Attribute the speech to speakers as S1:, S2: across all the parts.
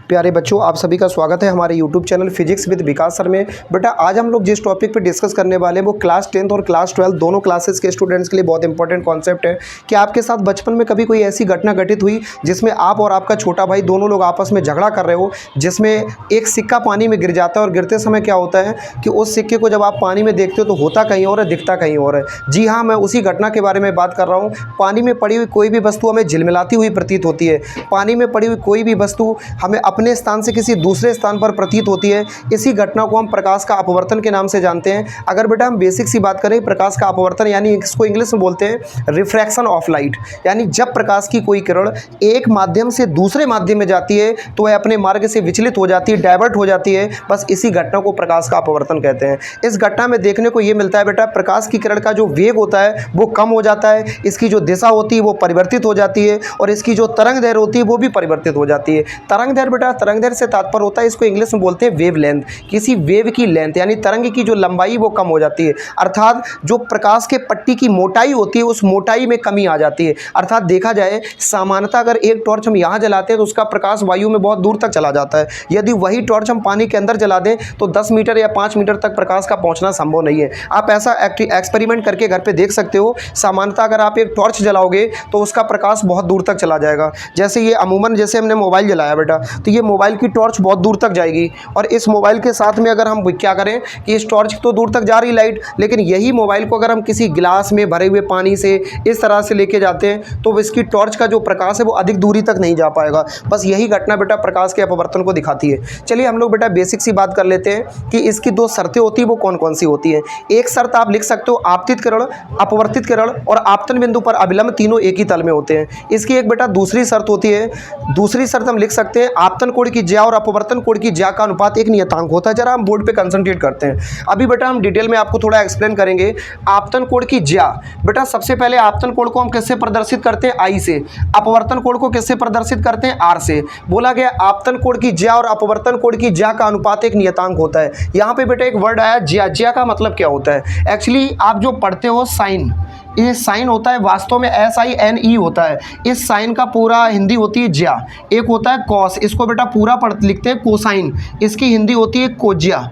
S1: प्यारे बच्चों, आप सभी का स्वागत है हमारे YouTube channel physics with Vikas sir में। बेटा आज हम लोग जिस टॉपिक पे डिस्कस करने वाले हैं वो क्लास 10th और क्लास 12 दोनों क्लासेस के स्टूडेंट्स के लिए बहुत इंपॉर्टेंट कॉन्सेप्ट है कि आपके साथ बचपन में कभी कोई ऐसी घटना घटित हुई जिसमें आप और आपका छोटा भाई दोनों लोग आपस में झगड़ा कर रहे हो, जिसमें एक सिक्का पानी में गिर जाता है और गिरते समय क्या होता है कि उस सिक्के को जब आप पानी में देखते हो तो होता कहीं और है, दिखता कहीं और है। जी हाँ, मैं उसी घटना के बारे में बात कर रहा हूँ। पानी में पड़ी हुई कोई भी वस्तु हमें झिलमिलाती हुई प्रतीत होती है। पानी में पड़ी हुई कोई भी वस्तु हमें अपने स्थान से किसी दूसरे स्थान पर प्रतीत होती है। इसी घटना को हम प्रकाश का अपवर्तन के नाम से जानते हैं। अगर बेटा हम बेसिक सी बात करें, प्रकाश का अपवर्तन यानी इसको इंग्लिश में बोलते हैं रिफ्रैक्शन ऑफ लाइट, यानी जब प्रकाश की कोई किरण एक माध्यम से दूसरे माध्यम में जाती है तो वह अपने मार्ग से विचलित हो जाती है, डाइवर्ट हो जाती है। बस इसी घटना को प्रकाश का अपवर्तन कहते हैं। इस घटना में देखने को यह मिलता है बेटा, प्रकाश की किरण का जो वेग होता है वो कम हो जाता है, इसकी जो दिशा होती है वो परिवर्तित हो जाती है और इसकी जो तरंग दैर्घ्य होती है वो भी परिवर्तित हो जाती है। तरंग दैर्घ्य बेटा, तरंग दैर्घ्य से तात्पर्य होता है, इसको इंग्लिश में बोलते हैं वेव लेंथ। किसी वेव की लेंथ यानी तरंग की जो लंबाई वो कम हो जाती है, अर्थात जो प्रकाश के पट्टी की मोटाई होती है उस मोटाई में कमी आ जाती है। अर्थात देखा जाए सामान्यतः अगर एक टॉर्च हम यहाँ जलाते हैं तो उसका प्रकाश वायु में बहुत दूर तक चला जाता है। यदि वही टॉर्च हम पानी के अंदर जला दें तो 10 मीटर या 5 मीटर तक प्रकाश का पहुँचना संभव नहीं है। आप ऐसा एक्सपेरिमेंट करके घर पर देख सकते हो। सामान्यतः अगर आप एक टॉर्च जलाओगे तो उसका प्रकाश बहुत दूर तक चला जाएगा। जैसे ये अमूमन जैसे हमने मोबाइल जलाया बेटा, तो ये मोबाइल की टॉर्च बहुत दूर तक जाएगी और इस मोबाइल के साथ में अगर हम क्या करें कि इस टॉर्च तो दूर तक जा रही लाइट, लेकिन यही मोबाइल को अगर हम किसी गिलास में भरे हुए पानी से इस तरह से लेके जाते हैं तो इसकी टॉर्च का जो प्रकाश है वो अधिक दूरी तक नहीं जा पाएगा। बस यही घटना बेटा प्रकाश के अपवर्तन को दिखाती है। चलिए हम लोग बेटा बेसिक सी बात कर लेते हैं कि इसकी दो शर्तें होती है, वो कौन कौन सी होती है। एक शर्त आप लिख सकते हो, आपतित किरण, अपवर्तित किरण और आपतन बिंदु पर अभिलंब तीनों एक ही तल में होते हैं। इसकी एक बेटा दूसरी शर्त होती है, दूसरी शर्त हम लिख सकते हैं आपतन कोण की ज्या और अपवर्तन कोण की ज्या का अनुपात एक नियतांक होता है। जरा हम बोर्ड पे कंसंट्रेट करते हैं। अभी बेटा हम डिटेल में आपको थोड़ा एक्सप्लेन करेंगे। आपतन कोण की ज्या बेटा, सबसे पहले आपतन कोण को हम किससे प्रदर्शित करते हैं? आई से। अपवर्तन कोण को किससे प्रदर्शित करते हैं? आर से। बोला गया आपतन कोण की ज्या और अपवर्तन कोण की ज्या का अनुपात एक नियतांक होता है। यहाँ पे बेटा एक वर्ड आया ज्या। ज्या का मतलब क्या होता है? एक्चुअली आप जो पढ़ते हो साइन, ये साइन होता है, वास्तव में SINE होता है। इस साइन का पूरा हिंदी होती है ज्या। एक होता है कॉस, इसको बेटा पूरा लिखते हैं कोसाइन, इसकी हिंदी होती है कोज्या।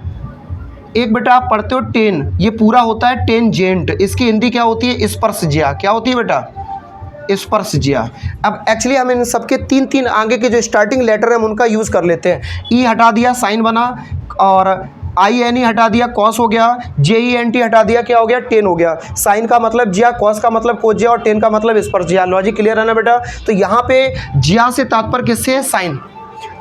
S1: एक बेटा आप पढ़ते हो टेन, ये पूरा होता है टेंजेंट, इसकी हिंदी क्या होती है? स्पर्शज्या। क्या होती है बेटा? स्पर्शज्या। अब एक्चुअली हम इन सबके तीन तीन आगे के जो स्टार्टिंग लेटर हैं हम उनका यूज़ कर लेते हैं। ई हटा दिया, साइन बना, और INE हटा दिया, कॉस हो गया, JENT हटा दिया, क्या हो गया? टेन हो गया। साइन का मतलब ज्या, कॉस का मतलब कोज्या और टेन का मतलब स्पर्शज्या। लॉजिक क्लियर है ना बेटा? तो यहाँ पे ज्या से तात्पर्य किससे है? साइन।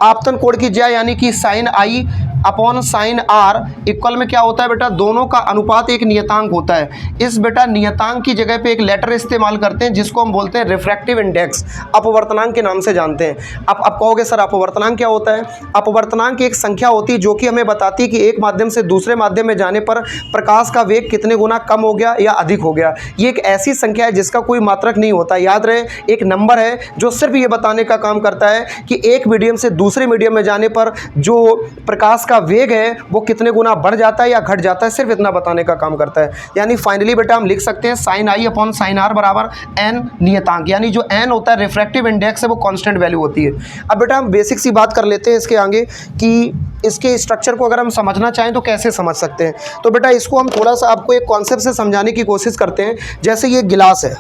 S1: आपतन कोण की ज्या यानी कि sine I upon sine R equal में क्या होता है बेटा? दोनों का अनुपात एक नियतांक होता है। इस बेटा नियतांक की जगह पे एक लेटर इस्तेमाल करते हैं जिसको हम बोलते हैं रिफ्रैक्टिव इंडेक्स, अपवर्तनांक के नाम से जानते हैं। आप कहोगे सर अपवर्तनांक क्या होता है? अपवर्तनांक एक संख्या होती है जो कि हमें बताती है कि एक माध्यम से दूसरे माध्यम में जाने पर प्रकाश का वेग कितने गुना कम हो गया या अधिक हो गया। ये एक ऐसी संख्या है जिसका कोई मात्रक नहीं होता। याद रहे, एक नंबर है जो सिर्फ ये बताने का काम करता है कि एक मीडियम से दूसरे मीडियम में जाने पर जो प्रकाश का वेग है वो कितने गुना बढ़ जाता है या घट जाता है, सिर्फ इतना बताने का काम करता है। यानी फाइनली बेटा हम लिख सकते हैं sine I upon sine R बराबर n नियतांक, यानी जो n होता है रिफ्रैक्टिव इंडेक्स है वो कांस्टेंट वैल्यू होती है। अब बेटा हम बेसिक सी बात कर लेते हैं इसके आगे कि इसके स्ट्रक्चर को अगर हम समझना चाहें तो कैसे समझ सकते हैं। तो बेटा इसको हम थोड़ा सा आपको एक कॉन्सेप्ट से समझाने की कोशिश करते हैं। जैसे ये गिलास है,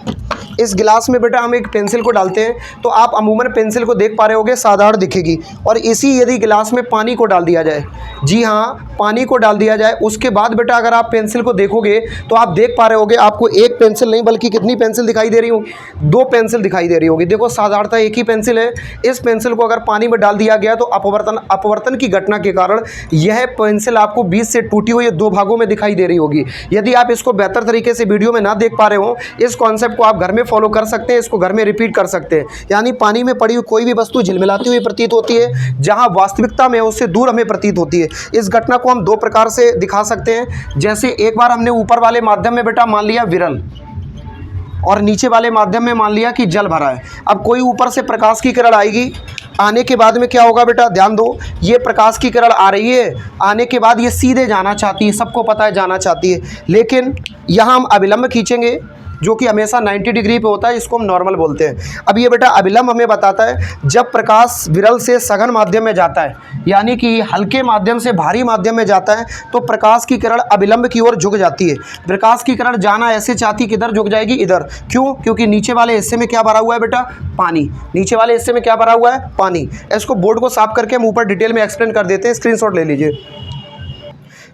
S1: इस गिलास में बेटा हम एक पेंसिल को डालते हैं तो आप अमूमन पेंसिल को देख पा रहे होगे, साधारण दिखेगी। और इसी यदि गिलास में पानी को डाल दिया जाए, जी हाँ पानी को डाल दिया जाए, उसके बाद बेटा अगर आप पेंसिल को देखोगे तो आप देख पा रहे होगे आपको एक पेंसिल नहीं बल्कि कितनी पेंसिल दिखाई दे रही होगी? 2 पेंसिल दिखाई दे रही होगी। देखो साधारणतः एक ही पेंसिल है, इस पेंसिल को अगर पानी में डाल दिया गया तो अपवर्तन की घटना के कारण यह पेंसिल आपको बीच से टूटी हुई 2 भागों में दिखाई दे रही होगी। यदि आप इसको बेहतर तरीके से वीडियो में ना देख पा रहे हो, इस कॉन्सेप्ट को आप घर में फॉलो कर सकते हैं, इसको घर में रिपीट कर सकते हैं। यानी पानी में पड़ी हुई कोई भी वस्तु झिलमिलाती हुई प्रतीत होती है, जहां वास्तविकता में उससे दूर हमें प्रतीत होती है। इस घटना को हम 2 प्रकार से दिखा सकते हैं। जैसे एक बार हमने ऊपर वाले माध्यम में बेटा मान लिया विरल और नीचे वाले माध्यम में मान लिया कि जल भरा है। अब कोई ऊपर से प्रकाश की किरण आएगी, आने के बाद में क्या होगा बेटा? ध्यान दो, ये प्रकाश की किरण आ रही है, आने के बाद ये सीधे जाना चाहती है, सबको पता है जाना चाहती है, लेकिन यहाँ हम अभिलंब खींचेंगे जो कि हमेशा 90 डिग्री पे होता है, इसको हम नॉर्मल बोलते हैं। अब ये बेटा अभिलंब हमें बताता है जब प्रकाश विरल से सघन माध्यम में जाता है, यानी कि हल्के माध्यम से भारी माध्यम में जाता है, तो प्रकाश की किरण अभिलंब की ओर झुक जाती है। प्रकाश की किरण जाना ऐसे चाहती किधर झुक जाएगी, इधर। क्यों? क्योंकि नीचे वाले हिस्से में क्या भरा हुआ है बेटा, पानी। नीचे वाले हिस्से में क्या भरा हुआ है, पानी। इसको बोर्ड को साफ करके हम ऊपर डिटेल में एक्सप्लेन कर देते हैं, स्क्रीनशॉट ले लीजिए।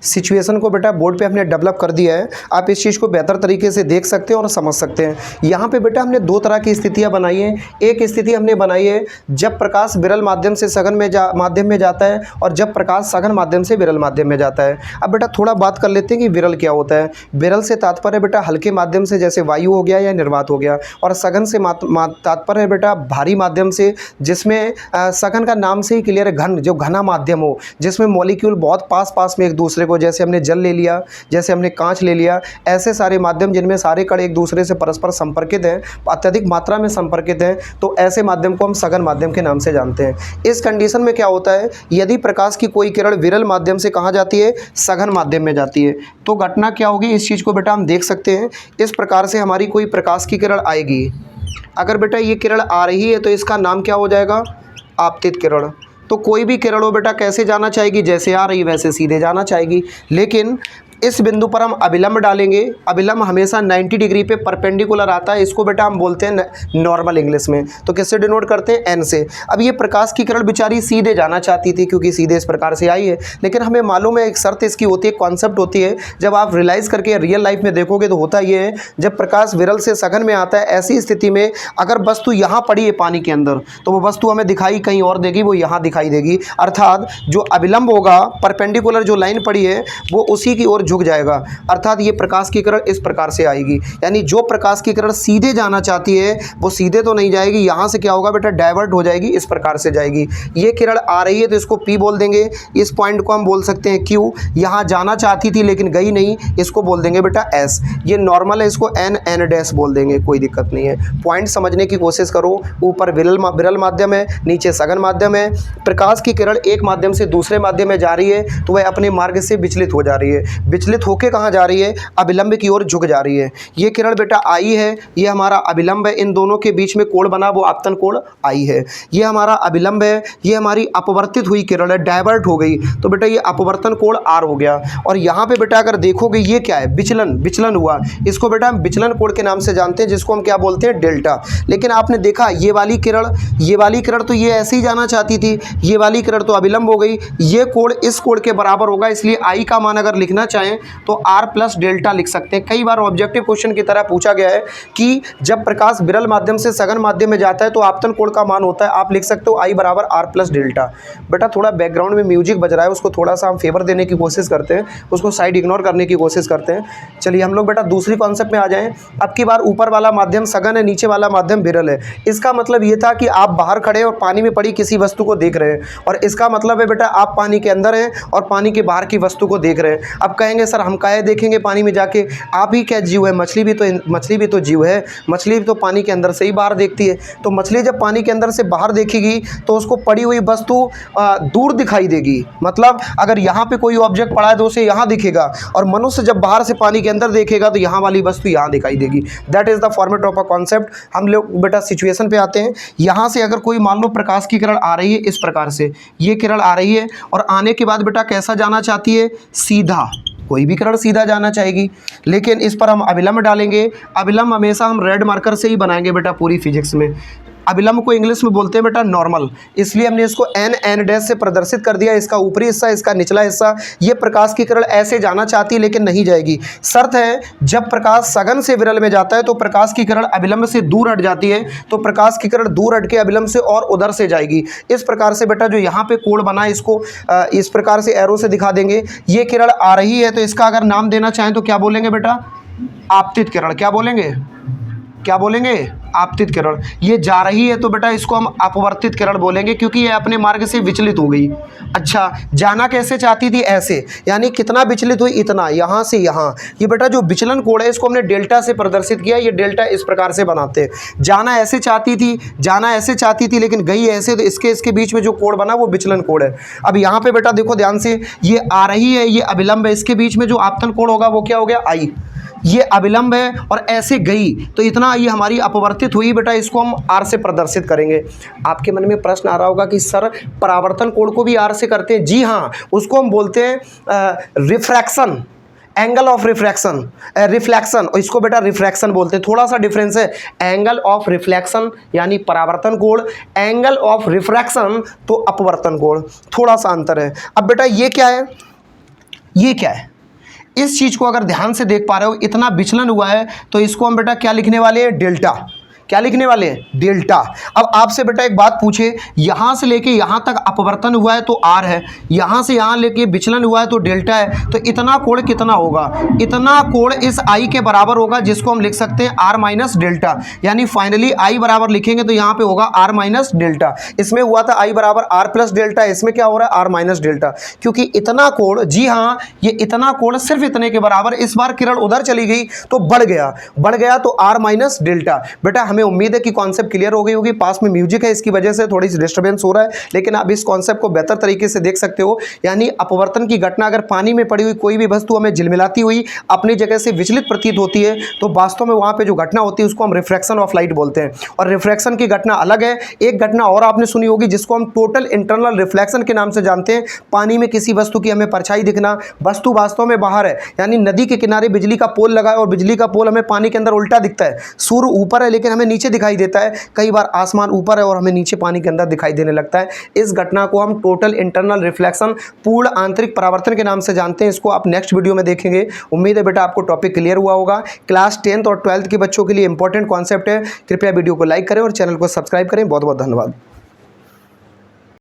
S1: सिचुएशन को बेटा बोर्ड पे हमने डेवलप कर दिया है, आप इस चीज़ को बेहतर तरीके से देख सकते हैं और समझ सकते हैं। यहाँ पे बेटा हमने दो तरह की स्थितियाँ बनाई हैं। एक स्थिति हमने बनाई है जब प्रकाश विरल माध्यम से सघन माध्यम में जाता है, और जब प्रकाश सघन माध्यम से विरल माध्यम में जाता है। अब बेटा थोड़ा बात कर लेते हैं कि विरल क्या होता है। विरल से तात्पर्य बेटा हल्के माध्यम से, जैसे वायु हो गया या निर्वात हो गया, और सघन से तात्पर्य है बेटा भारी माध्यम से, जिसमें सघन का नाम से ही क्लियर है, घन, जो घना माध्यम हो, जिसमें मॉलिक्यूल बहुत पास पास में एक दूसरे को, जैसे हमने जल ले लिया, जैसे हमने कांच ले लिया, ऐसे सारे माध्यम जिनमें सारे कण एक दूसरे से परस्पर संपर्कित हैं, अत्यधिक मात्रा में संपर्कित हैं, तो ऐसे माध्यम को हम सघन माध्यम के नाम से जानते हैं। इस कंडीशन में क्या होता है, यदि प्रकाश की कोई किरण विरल माध्यम से कहाँ जाती है, सघन माध्यम में जाती है, तो घटना क्या होगी, इस चीज़ को बेटा हम देख सकते हैं। इस प्रकार से हमारी कोई प्रकाश की किरण आएगी। अगर बेटा ये किरण आ रही है तो इसका नाम क्या हो जाएगा, आपतित किरण। तो कोई भी किरण हो बेटा कैसे जाना चाहेगी, जैसे आ रही वैसे सीधे जाना चाहेगी। लेकिन इस बिंदु पर हम अभिलंब डालेंगे। अभिलंब हमेशा 90 डिग्री पे परपेंडिकुलर आता है, इसको बेटा हम बोलते हैं नॉर्मल इंग्लिश में। तो किससे डिनोट करते हैं, एन से। अब ये प्रकाश की किरण बेचारी सीधे जाना चाहती थी, क्योंकि सीधे इस प्रकार से आई है, लेकिन हमें मालूम है एक शर्त इसकी होती है, कॉन्सेप्ट होती है। जब आप रियलाइज़ करके रियल लाइफ में देखोगे तो होता ये है, जब प्रकाश विरल से सघन में आता है, ऐसी स्थिति में अगर वस्तु यहाँ पड़ी है पानी के अंदर, तो वो वस्तु हमें दिखाई कहीं और देगी, वो यहाँ दिखाई देगी। अर्थात जो अभिलंब होगा, परपेंडिकुलर जो लाइन पड़ी है, वो उसी की ओर झुक जाएगा। अर्थात ये प्रकाश की किरण इस प्रकार से आएगी। यानी जो प्रकाश की किरण सीधे जाना चाहती है वो सीधे तो नहीं जाएगी, यहां से क्या होगा बेटा, डाइवर्ट हो जाएगी, इस प्रकार से जाएगी। ये किरण आ रही है तो इसको P बोल देंगे, इस पॉइंट को हम बोल सकते हैं Q। यहां जाना चाहती थी लेकिन गई नहीं, इसको बोल देंगे बेटा S। ये नॉर्मल है, इसको N डैश बोल देंगे, कोई दिक्कत नहीं है। पॉइंट समझने की कोशिश करो। ऊपर विरल माध्यम है, नीचे सघन माध्यम है। प्रकाश की किरण एक माध्यम से दूसरे माध्यम में जा रही है तो वह अपने मार्ग से विचलित हो जा रही है। विचलित होके कहाँ जा रही है, अभिलंब की ओर झुक जा रही है। ये किरण बेटा आई है, ये हमारा अभिलंब है, इन दोनों के बीच में कोण बना, वो आपतन कोण आई है। ये हमारा अभिलंब है, ये हमारी अपवर्तित हुई किरण है, डाइवर्ट हो गई, तो बेटा ये अपवर्तन कोण R हो गया। और यहाँ पे बेटा अगर देखोगे ये क्या है, विचलन हुआ, इसको बेटा हम विचलन कोण के नाम से जानते हैं, जिसको हम क्या बोलते हैं, डेल्टा। लेकिन आपने देखा ये वाली किरण तो ये ऐसे ही जाना चाहती थी, ये वाली किरण तो अभिलंब हो गई, ये कोण इस कोण के बराबर होगा, इसलिए I का मान अगर लिखना चाहें तो R प्लस डेल्टा लिख सकते हैं। कई बार ऑब्जेक्टिव क्वेश्चन की तरह पूछा गया है कि जब प्रकाश विरल माध्यम से सघन माध्यम में जाता है तो आपतन कोण का मान होता है, आप लिख सकते हो I बराबर R प्लस डेल्टा। बेटा थोड़ा बैकग्राउंड में म्यूजिक बज रहा है, उसको थोड़ा सा हम फेवर देने की कोशिश करते हैं, उसको साइड इग्नोर करने की कोशिश करते हैं। चलिए हम लोग बेटा दूसरी कॉन्सेप्ट में आ जाएं। अब की बार ऊपर वाला माध्यम सघन है, नीचे वाला माध्यम विरल है। इसका मतलब ये था कि आप बाहर खड़े और पानी में पड़ी किसी वस्तु को देख रहे हैं, और इसका मतलब है बेटा आप पानी के अंदर हैं और पानी के बाहर की वस्तु को देख रहे हैं। अब कहेंगे सर हम काहे देखेंगे पानी में जाके, आप ही क्या जीव है, मछली भी तो जीव है, मछली भी तो पानी के अंदर से ही बाहर देखती है। तो मछली जब पानी के अंदर से बाहर देखेगी तो उसको पड़ी हुई वस्तु दूर दिखाई देगी। मतलब अगर यहाँ पे कोई ऑब्जेक्ट पड़ा है तो उसे यहाँ दिखेगा, और मनुष्य जब बाहर से पानी के अंदर देखेगा तो यहाँ वाली वस्तु यहाँ दिखाई देगी। That is the format of a concept. हम लोग बेटा सिचुएशन पे आते हैं। यहाँ से अगर कोई मान लो प्रकाश की किरण आ रही है इस प्रकार से, ये किरण आ रही है, और आने के बाद बेटा कैसा जाना चाहती है, सीधा। कोई भी किरण सीधा जाना चाहेगी, लेकिन इस पर हम अभिलंब डालेंगे। अभिलंब हमेशा हम रेड मार्कर से ही बनाएंगे बेटा पूरी फिजिक्स में। अभिलंब को इंग्लिश में बोलते हैं बेटा नॉर्मल, इसलिए हमने इसको एन डैश से प्रदर्शित कर दिया। इसका ऊपरी हिस्सा, इसका निचला हिस्सा। ये प्रकाश की किरण ऐसे जाना चाहती है लेकिन नहीं जाएगी। शर्त है जब प्रकाश सघन से विरल में जाता है तो प्रकाश की किरण अभिलंब से दूर हट जाती है, तो प्रकाश की किरण दूर हट के अभिलंब से और उधर से जाएगी। इस प्रकार से बेटा जो यहाँ पे कोण बना है, इसको इस प्रकार से एरो से दिखा देंगे। ये किरण आ रही है तो इसका अगर नाम देना चाहें तो क्या बोलेंगे बेटा, आपतित किरण। क्या बोलेंगे, आपतित किरण। ये जा रही है तो बेटा इसको हम अपवर्तित किरण बोलेंगे, क्योंकि ये अपने मार्ग से विचलित हो गई। अच्छा, जाना कैसे चाहती थी, ऐसे, यानी कितना विचलित हुई, इतना, यहाँ से यहाँ। ये बेटा जो विचलन कोण है इसको हमने डेल्टा से प्रदर्शित किया। ये डेल्टा इस प्रकार से बनाते हैं। जाना ऐसे चाहती थी लेकिन गई ऐसे, तो इसके बीच में जो कोण बना वो विचलन कोण है। अब यहाँ पे बेटा देखो ध्यान से, ये आ रही है, ये अभिलंब है, इसके बीच में जो आपतन कोण होगा वो क्या हो गया, I। ये अविलंब है और ऐसे गई तो इतना ये हमारी अपवर्तित हुई बेटा, इसको हम आर से प्रदर्शित करेंगे। आपके मन में प्रश्न आ रहा होगा कि सर परावर्तन कोण को भी आर से करते हैं। जी हाँ, उसको हम बोलते हैं refraction, angle of refraction, reflection, और इसको बेटा रिफ्रैक्शन बोलते हैं। थोड़ा सा डिफरेंस है, एंगल ऑफ रिफ्लेक्शन यानी परावर्तन कोण, एंगल ऑफ रिफ्रैक्शन तो अपवर्तन कोण, थोड़ा सा अंतर है। अब बेटा ये क्या है, ये क्या है, इस चीज़ को अगर ध्यान से देख पा रहे हो, इतना विचलन हुआ है तो इसको हम बेटा क्या लिखने वाले हैं, डेल्टा। क्या लिखने वाले हैं, डेल्टा। अब आपसे बेटा एक बात पूछे, यहाँ से लेके यहाँ तक अपवर्तन हुआ है तो आर है, यहाँ से यहाँ लेके विचलन हुआ है तो डेल्टा है, तो इतना कोण कितना होगा, इतना कोण इस आई के बराबर होगा, जिसको हम लिख सकते हैं आर माइनस डेल्टा। यानी फाइनली आई बराबर लिखेंगे तो यहाँ पे होगा आर माइनस डेल्टा। इसमें हुआ था आई बराबर आर प्लस डेल्टा, इसमें क्या हो रहा है, आर माइनस डेल्टा। क्योंकि इतना कोण, जी हाँ, ये इतना कोण सिर्फ इतने के बराबर, इस बार किरण उधर चली गई तो बढ़ गया तो आर माइनस डेल्टा। बेटा हमें उम्मीद है कि कॉन्सेप्ट क्लियर हो गई होगी। पास में म्यूजिक है, इसकी वजह से थोड़ी सी डिस्टर्बेंस हो रहा है, लेकिन आप इस कॉन्सेप्ट को बेहतर तरीके से देख सकते हो। यानी अपवर्तन की घटना अगर पानी में पड़ी हुई कोई भी वस्तु हमें झिलमिलाती हुई अपनी जगह से विचलित प्रतीत होती है तो वास्तव में वहां पे जो घटना होती है उसको हम रिफ्रैक्शन ऑफ लाइट बोलते हैं। और रिफ्रैक्शन की घटना अलग है। एक घटना और आपने सुनी होगी जिसको हम टोटल इंटरनल रिफ्लेक्शन के नाम से जानते हैं। पानी में किसी वस्तु की हमें परछाई दिखना, वस्तु वास्तव में बाहर है, यानी नदी के किनारे बिजली का पोल लगा है और बिजली का पोल हमें पानी के अंदर उल्टा दिखता है, सूर्य ऊपर है लेकिन हमें नीचे दिखाई देता है, कई बार आसमान ऊपर है और हमें नीचे पानी के अंदर दिखाई देने लगता है। इस घटना को हम टोटल इंटरनल रिफ्लेक्शन, पूर्ण आंतरिक परावर्तन के नाम से जानते हैं। इसको आप नेक्स्ट वीडियो में देखेंगे। उम्मीद है बेटा आपको टॉपिक क्लियर हुआ होगा। क्लास 10th और 12th के बच्चों के लिए इंपॉर्टेंट कॉन्सेप्ट है। कृपया वीडियो को लाइक करें और चैनल को सब्सक्राइब करें। बहुत बहुत धन्यवाद।